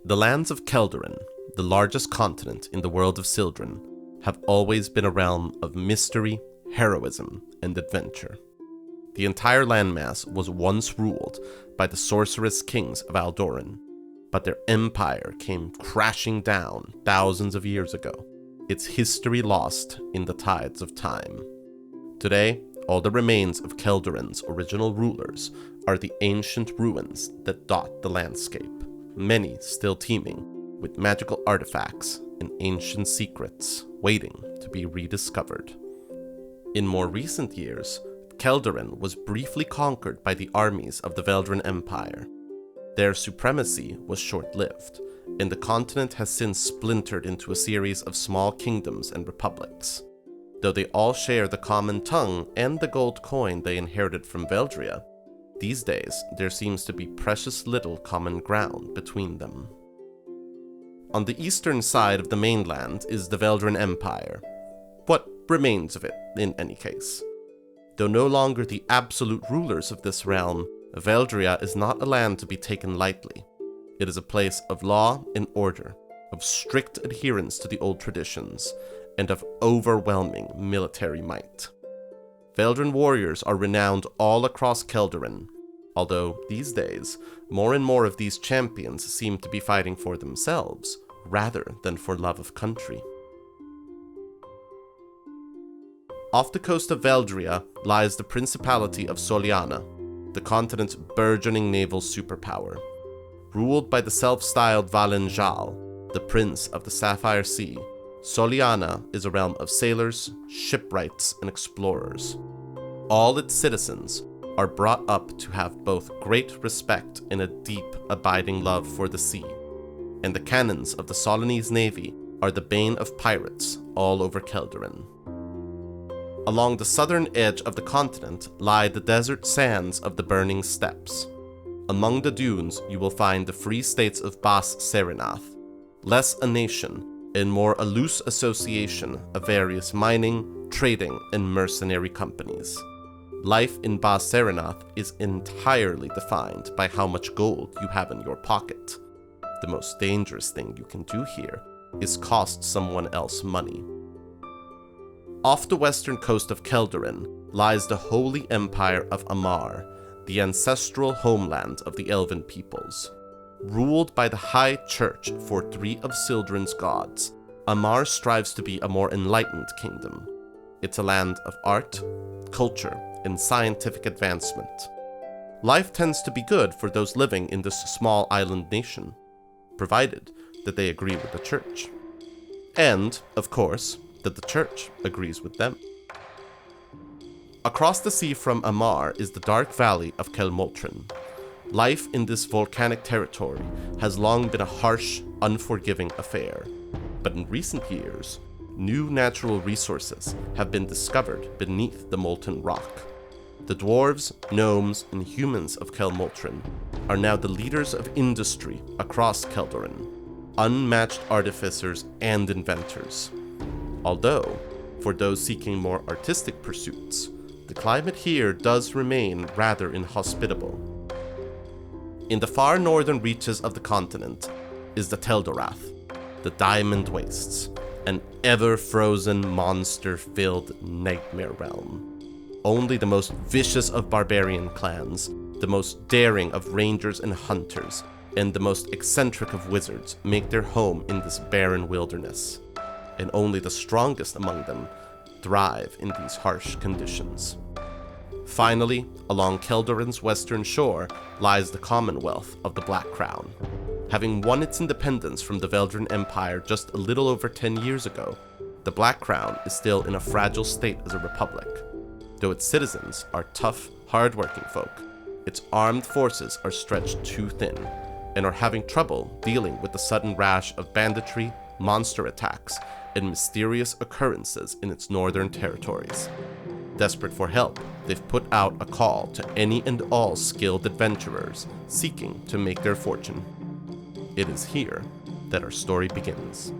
The lands of Keldoren, the largest continent in the world of Syldren, have always been a realm of mystery, heroism, and adventure. The entire landmass was once ruled by the sorceress kings of Aldoren, but their empire came crashing down thousands of years ago, its history lost in the tides of time. Today, all that remains of Keldoren's original rulers are the ancient ruins that dot the landscape, many still teeming with magical artifacts and ancient secrets waiting to be rediscovered. In more recent years, Keldoren was briefly conquered by the armies of the Veldrin Empire. Their supremacy was short-lived, and the continent has since splintered into a series of small kingdoms and republics. Though they all share the common tongue and the gold coin they inherited from Veldria, these days there seems to be precious little common ground between them. On the eastern side of the mainland is the Veldrin Empire. What remains of it, in any case. Though no longer the absolute rulers of this realm, Veldria is not a land to be taken lightly. It is a place of law and order, of strict adherence to the old traditions, and of overwhelming military might. Veldrin warriors are renowned all across Keldoren, although these days, more and more of these champions seem to be fighting for themselves, rather than for love of country. Off the coast of Veldria lies the Principality of Soliana, the continent's burgeoning naval superpower. Ruled by the self-styled Valen Jal, the Prince of the Sapphire Sea, Soliana is a realm of sailors, shipwrights, and explorers. All its citizens are brought up to have both great respect and a deep, abiding love for the sea, and the cannons of the Solinese navy are the bane of pirates all over Keldoren. Along the southern edge of the continent lie the desert sands of the Burning Steppes. Among the dunes you will find the free states of Bas Serenath, less a nation and more a loose association of various mining, trading, and mercenary companies. Life in Bas Serenath is entirely defined by how much gold you have in your pocket. The most dangerous thing you can do here is cost someone else money. Off the western coast of Keldoren lies the Holy Empire of Amar, the ancestral homeland of the Elven peoples. Ruled by the High Church for 3 of Syldren's gods, Amar strives to be a more enlightened kingdom. It's a land of art, culture, and scientific advancement. Life tends to be good for those living in this small island nation, provided that they agree with the church. And, of course, that the church agrees with them. Across the sea from Amar is the dark valley of Kel Motrin. Life in this volcanic territory has long been a harsh, unforgiving affair, but in recent years, new natural resources have been discovered beneath the molten rock. The dwarves, gnomes, and humans of Kel Motrin are now the leaders of industry across Keldoren, unmatched artificers and inventors. Although, for those seeking more artistic pursuits, the climate here does remain rather inhospitable. In the far northern reaches of the continent is the Teldorath, the Diamond Wastes, an ever-frozen, monster-filled nightmare realm. Only the most vicious of barbarian clans, the most daring of rangers and hunters, and the most eccentric of wizards make their home in this barren wilderness, and only the strongest among them thrive in these harsh conditions. Finally, along Keldoren's western shore lies the Commonwealth of the Blackcrown. Having won its independence from the Veldrin Empire just a little over 10 years ago, the Blackcrown is still in a fragile state as a republic. Though its citizens are tough, hard-working folk, its armed forces are stretched too thin and are having trouble dealing with the sudden rash of banditry, monster attacks, and mysterious occurrences in its northern territories. Desperate for help, they've put out a call to any and all skilled adventurers seeking to make their fortune. It is here that our story begins.